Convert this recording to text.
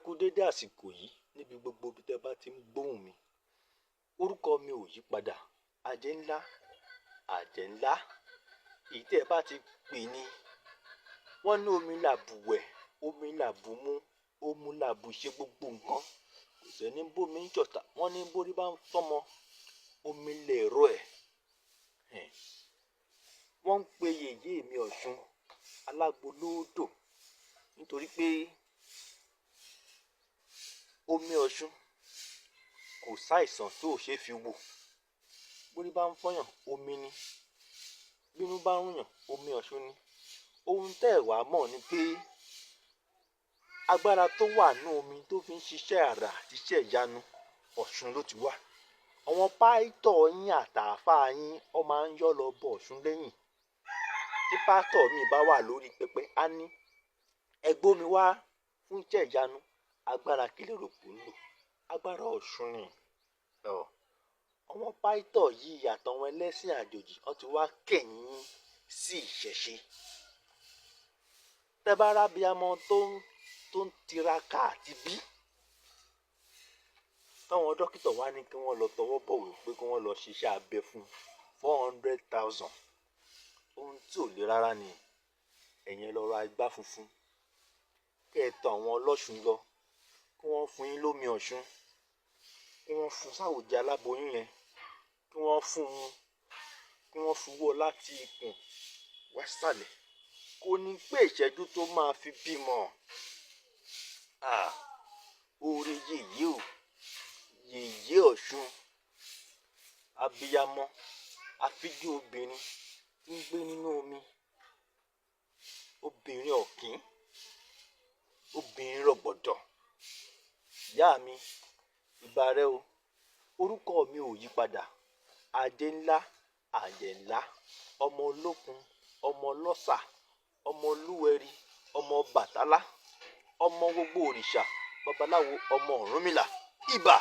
kú dédé àsìkò yìí níbi gbogbo bí tẹ́ bá ti ń gbóhùn mi. Orúkọ mi ò yí padà. Àjẹ́ ńlá, àjẹ́ ńlá. Èyí tẹ́ ẹ bá ti pè ní. Wọ́n ní omi làbù wẹ̀, omi làbù mu, omi làbù ṣe gbogbo nǹkan. Kò sẹ́ni bómi ń jọ̀tá. Wọ́n ní bórí bá ń fọ́mọ, omi lẹ̀rọ ẹ̀. Wọ́n ń pe yèyé mi Ọ̀ṣun alágbolódò nítorí pé omi Ọ̀ṣun kò sáìsàn tó ṣe fi wò. Bórí bá ń fọ́yàn, omi ni. Bínú bá ń rùyàn, omi Ọ̀ṣun ni. Ohun tẹ́ ẹ̀ wá mọ̀ ni pé agbára tó wà ní omi tó fi ń ṣiṣẹ́ àrà àti iṣẹ́ ìyanu Ọ̀ṣun ló ti wá. Àwọn pásítọ̀ yín àtàfáà yín ọ máa ń yọ́ lọ bọ Ọ̀ṣun lẹ́yìn. Tí pásítọ̀ mi bá wà lórí pẹpẹ, á ní ẹ gbómi wá fún iṣẹ́ ìyanu. Agbára kí lè rò pé ń lò? Agbára Ọ̀ṣun ni. Àwọn pásítọ̀ yìí àtàwọn ẹlẹ́sìn àjòjì wọ́n ti wá kẹ̀yìn sí ìṣẹ̀ṣe. Tẹ́ bá rábíamọ tó ń tiraka àti bí. Táwọn dókítà wá ní kí wọ́n lọ tọwọ́ bọ̀wé pé kí wọ́n lọ ṣiṣẹ́ abẹ fún 400,000. Ohun tí ò le rárá ni. Ẹ̀yin lọ ra igbá funfun. Kẹ́ ẹ tọ̀ àwọn ọlọ́ṣun lọ. Kí wọ́n fún yín lómi Ọ̀ṣun. Kí wọ́n fún sáwùjẹ aláboyún yẹn. Kí wọ́n fún un. Kí wọ́n fi wọ́ láti ikùn wá sàlẹ̀. Kò ní pé ìṣẹ́jú tó máa fi bímọ. Oore yèyé o. Yèyé Ọ̀ṣun. Abiyamọ. Afíjú obìnrin tí ń gbé nínú omi. Obìnrin ọ̀kín. Obìnrin rọ̀gbọ̀dọ̀. Ìyá mi, ìbà rẹ o. Orúkọ mi ò yí padà. Àjẹ́ ńlá, àjẹ́ ńlá. Ọmọ olókun, ọmọ ọlọ́ṣà, ọmọ olúwẹ̀rí, ọmọ Ọbàtálá, ọmọ gbogbo òrìṣà, babaláwo, ọmọ Ọ̀rúnmìlà. Ìbà.